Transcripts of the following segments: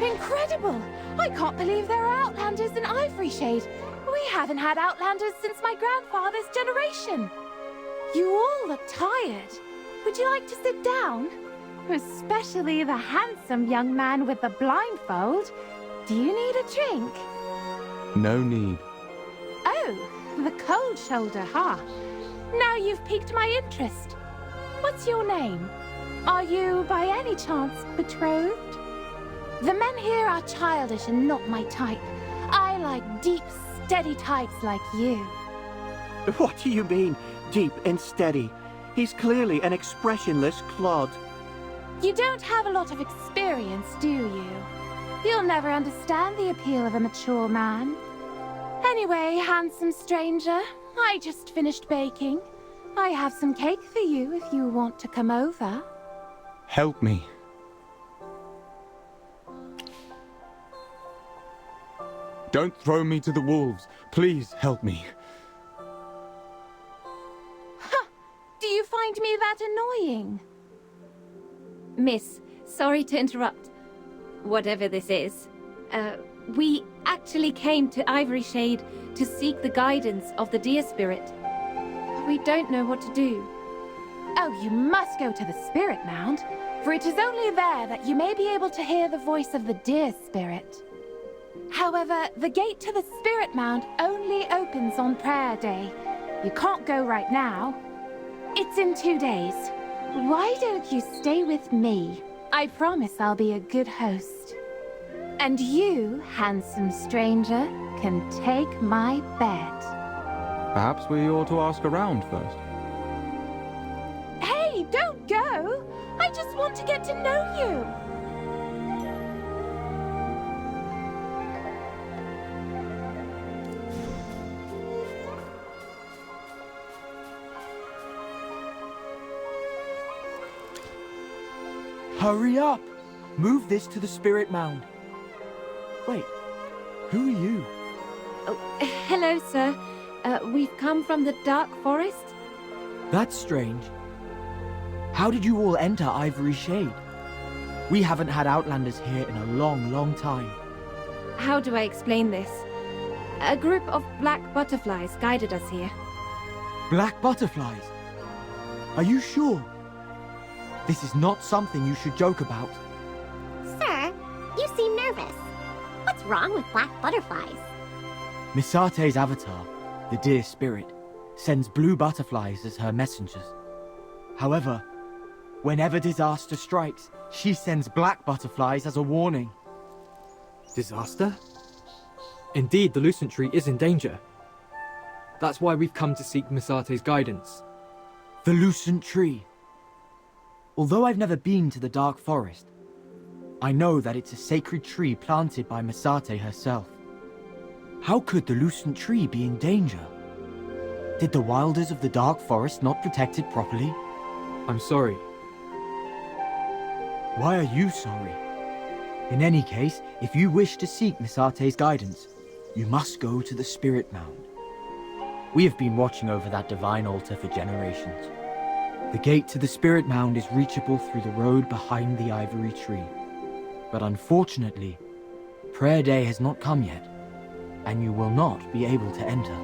Incredible! I can't believe there are Outlanders in Ivory Shade. We haven't had Outlanders since my grandfather's generation. You all look tired. Would you like to sit down? Especially the handsome young man with the blindfold. Do you need a drink? No need. Oh, the cold shoulder, huh? Now you've piqued my interest. What's your name? Are you, by any chance, betrothed? The men here are childish and not my type. I like deep, steady types like you. What do you mean, deep and steady? He's clearly an expressionless clod. You don't have a lot of experience, do you? You'll never understand the appeal of a mature man. Anyway, handsome stranger, I just finished baking. I have some cake for you if you want to come over. Help me. Don't throw me to the wolves. Please help me. Ha! Do you find me that annoying? Miss, sorry to interrupt. Whatever this is. We actually came to Ivory Shade to seek the guidance of the deer spirit. We don't know what to do. Oh, you must go to the Spirit Mound, for it is only there that you may be able to hear the voice of the deer spirit. However, the gate to the Spirit Mound only opens on prayer day. You can't go right now. It's in 2 days. Why don't you stay with me? I promise I'll be a good host. And you, handsome stranger, can take my bed. Perhaps we ought to ask around first. Hey, don't go! I just want to get to know you! Hurry up! Move this to the Spirit Mound. Wait, who are you? Oh, hello, sir. We've come from the Dark Forest. That's strange. How did you all enter Ivory Shade? We haven't had Outlanders here in a long, long time. How do I explain this? A group of black butterflies guided us here. Black butterflies? Are you sure? This is not something you should joke about. Sir, you seem nervous. What's wrong with black butterflies? Misate's avatar, the deer spirit, sends blue butterflies as her messengers. However, whenever disaster strikes, she sends black butterflies as a warning. Disaster? Indeed, the Lucent Tree is in danger. That's why we've come to seek Misate's guidance. The Lucent Tree. Although I've never been to the Dark Forest, I know that it's a sacred tree planted by Misate herself. How could the Lucent Tree be in danger? Did the wilders of the Dark Forest not protect it properly? I'm sorry. Why are you sorry? In any case, if you wish to seek Misate's guidance, you must go to the Spirit Mound. We have been watching over that divine altar for generations. The gate to the Spirit Mound is reachable through the road behind the ivory tree. But unfortunately, prayer day has not come yet, and you will not be able to enter.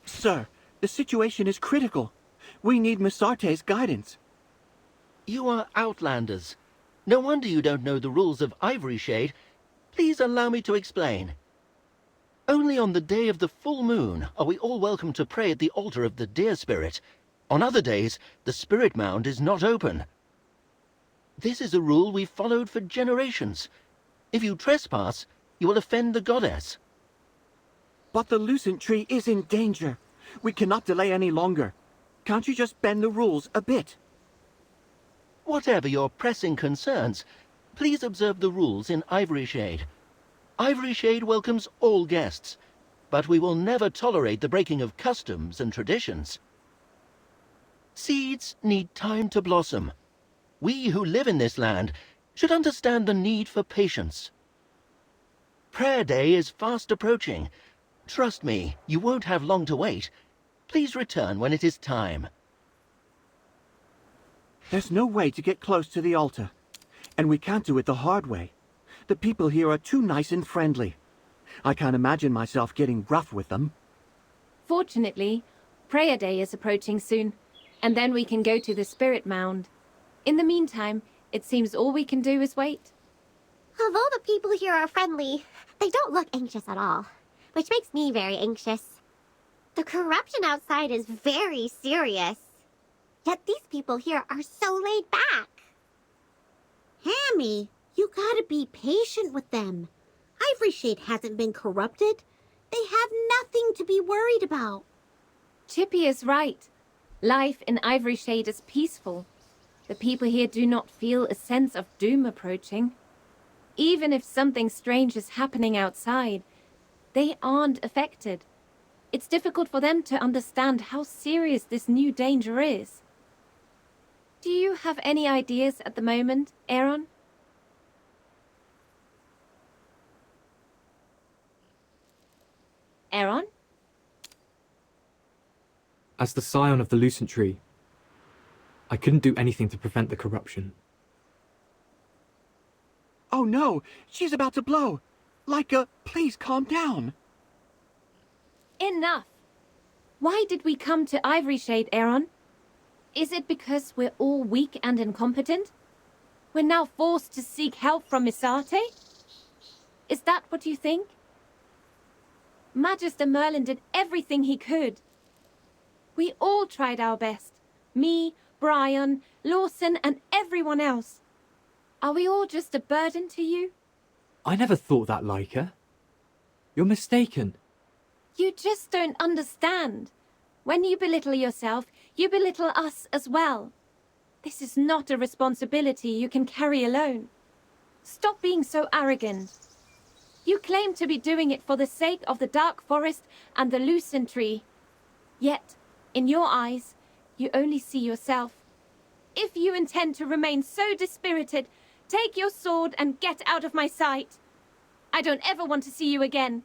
Sir, the situation is critical. We need Misate's guidance. You are Outlanders. No wonder you don't know the rules of Ivory Shade. Please allow me to explain. Only on the day of the full moon are we all welcome to pray at the altar of the deer spirit. On other days, the Spirit Mound is not open. This is a rule we've followed for generations. If you trespass, you will offend the goddess. But the Lucent Tree is in danger. We cannot delay any longer. Can't you just bend the rules a bit? Whatever your pressing concerns, please observe the rules in Ivory Shade. Ivory Shade welcomes all guests, but we will never tolerate the breaking of customs and traditions. Seeds need time to blossom. We who live in this land should understand the need for patience. Prayer Day is fast approaching. Trust me, you won't have long to wait. Please return when it is time. There's no way to get close to the altar. And we can't do it the hard way. The people here are too nice and friendly. I can't imagine myself getting rough with them. Fortunately, Prayer Day is approaching soon, and then we can go to the Spirit Mound. In the meantime, it seems all we can do is wait. Although the people here are friendly, they don't look anxious at all, which makes me very anxious. The corruption outside is very serious. Yet these people here are so laid back. Hammy, you gotta be patient with them. Ivory Shade hasn't been corrupted. They have nothing to be worried about. Chippy is right. Life in Ivory Shade is peaceful. The people here do not feel a sense of doom approaching. Even if something strange is happening outside, they aren't affected. It's difficult for them to understand how serious this new danger is. Do you have any ideas at the moment, Aaron? Aaron? As the scion of the Lucent Tree, I couldn't do anything to prevent the corruption. Oh no, she's about to blow. Leica, please calm down. Enough! Why did we come to Ivory Shade, Aaron? Is it because we're all weak and incompetent? We're now forced to seek help from Misate? Is that what you think? Magister Merlin did everything he could. We all tried our best. Me, Brian, Lawson, and everyone else. Are we all just a burden to you? I never thought that, Leica. You're mistaken. You just don't understand. When you belittle yourself, you belittle us as well. This is not a responsibility you can carry alone. Stop being so arrogant. You claim to be doing it for the sake of the Dark Forest and the Lucent Tree. Yet, in your eyes, you only see yourself. If you intend to remain so dispirited, take your sword and get out of my sight. I don't ever want to see you again.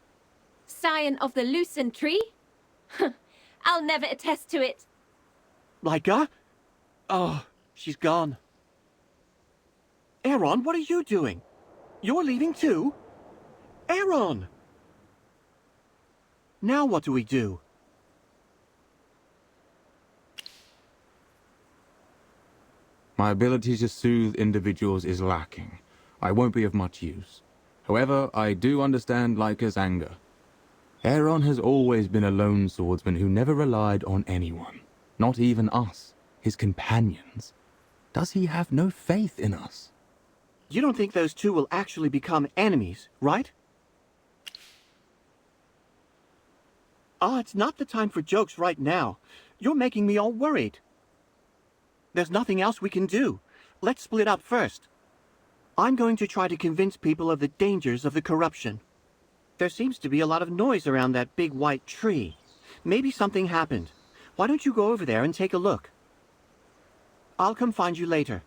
Scion of the Lucent Tree? I'll never attest to it. Leica? Oh, she's gone. Aaron, what are you doing? You're leaving too? Aaron! Now what do we do? My ability to soothe individuals is lacking. I won't be of much use. However, I do understand Leica's anger. Aaron has always been a lone swordsman who never relied on anyone. Not even us, his companions. Does he have no faith in us? You don't think those two will actually become enemies, right? It's not the time for jokes right now. You're making me all worried. There's nothing else we can do. Let's split up first. I'm going to try to convince people of the dangers of the corruption. There seems to be a lot of noise around that big white tree. Maybe something happened. Why don't you go over there and take a look? I'll come find you later.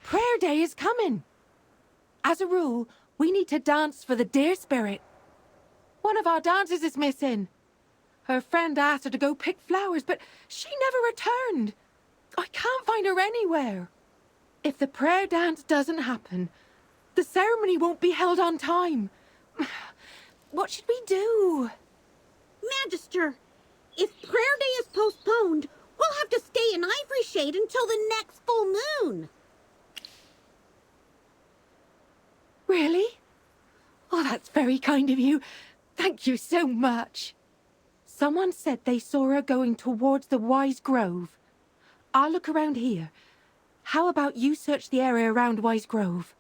Prayer Day is coming. As a rule, we need to dance for the deer spirit. One of our dancers is missing. Her friend asked her to go pick flowers, but she never returned. I can't find her anywhere. If the prayer dance doesn't happen, the ceremony won't be held on time. What should we do? Magister, if Prayer Day is postponed, we'll have to stay in Ivory Shade until the next full moon. Really? Oh, that's very kind of you. Thank you so much. Someone said they saw her going towards the Wise Grove. I'll look around here. How about you search the area around Wise Grove?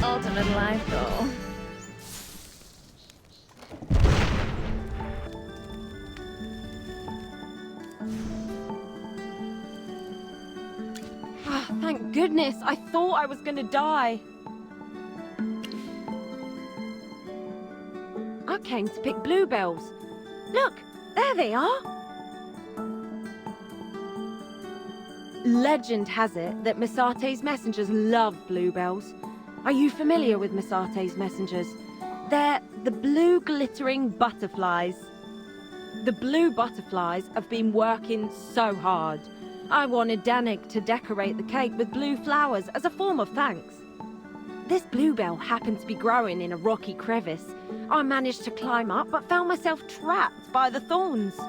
Ultimate life goal. Thank goodness, I thought I was gonna die. I came to pick bluebells. Look, there they are. Legend has it that Misate's messengers love bluebells. Are you familiar with Misate's messengers? They're the blue glittering butterflies. The blue butterflies have been working so hard. I wanted Danik to decorate the cake with blue flowers as a form of thanks. This bluebell happened to be growing in a rocky crevice. I managed to climb up but found myself trapped by the thorns.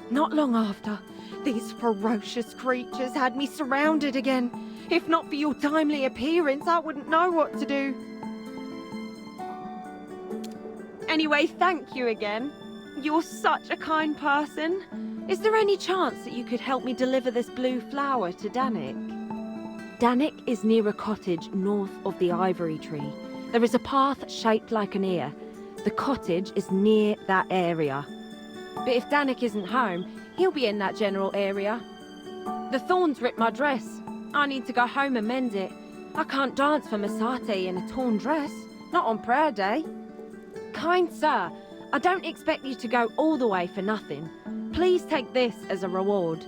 Not long after, these ferocious creatures had me surrounded again. If not for your timely appearance, I wouldn't know what to do. Anyway, thank you again. You're such a kind person. Is there any chance that you could help me deliver this blue flower to Danik? Danik is near a cottage north of the ivory tree. There is a path shaped like an ear. The cottage is near that area. But if Danik isn't home, he'll be in that general area. The thorns ripped my dress. I need to go home and mend it. I can't dance for Misate in a torn dress, not on prayer day. Kind sir, I don't expect you to go all the way for nothing. Please take this as a reward.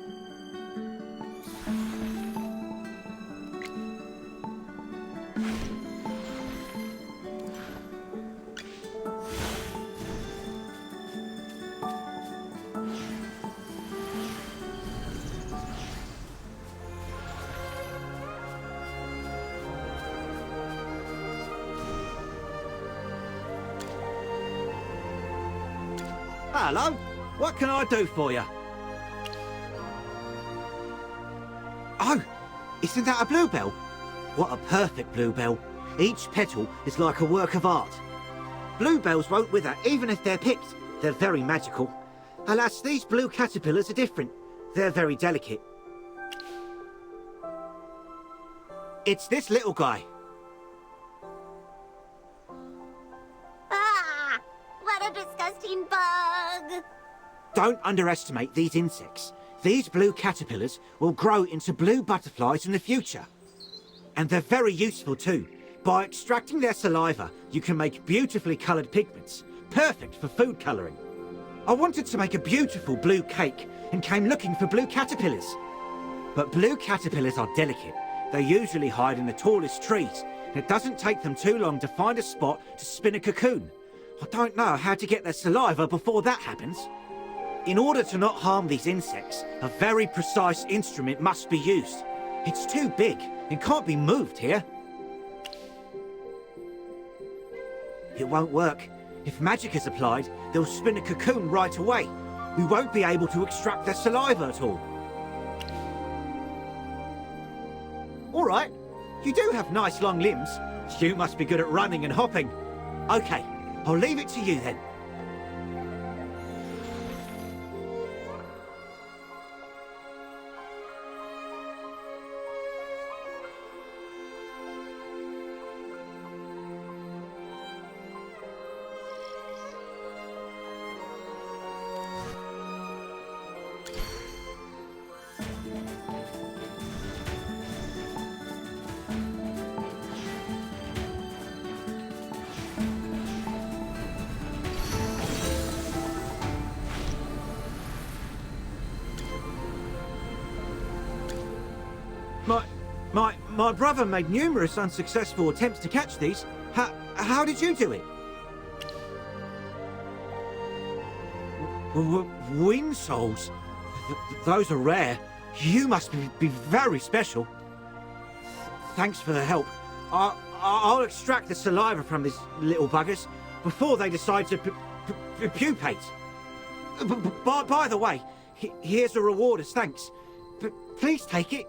Hello, what can I do for you? Oh, isn't that a bluebell? What a perfect bluebell. Each petal is like a work of art. Bluebells won't wither even if they're picked. They're very magical. Alas, these blue caterpillars are different. They're very delicate. It's this little guy. Ah! What a disgusting bug! Don't underestimate these insects. These blue caterpillars will grow into blue butterflies in the future. And they're very useful too. By extracting their saliva, you can make beautifully coloured pigments, perfect for food colouring. I wanted to make a beautiful blue cake and came looking for blue caterpillars. But blue caterpillars are delicate. They usually hide in the tallest trees, and it doesn't take them too long to find a spot to spin a cocoon. I don't know how to get their saliva before that happens. In order to not harm these insects, a very precise instrument must be used. It's too big and can't be moved here. It won't work. If magic is applied, they'll spin a cocoon right away. We won't be able to extract their saliva at all. All right. You do have nice long limbs. You must be good at running and hopping. Okay, I'll leave it to you then. My brother made numerous unsuccessful attempts to catch these. How did you do it? Wind souls? Those are rare. You must be very special. Thanks for the help. I'll extract the saliva from these little buggers before they decide to pupate. By the way, here's a reward as thanks. Please take it.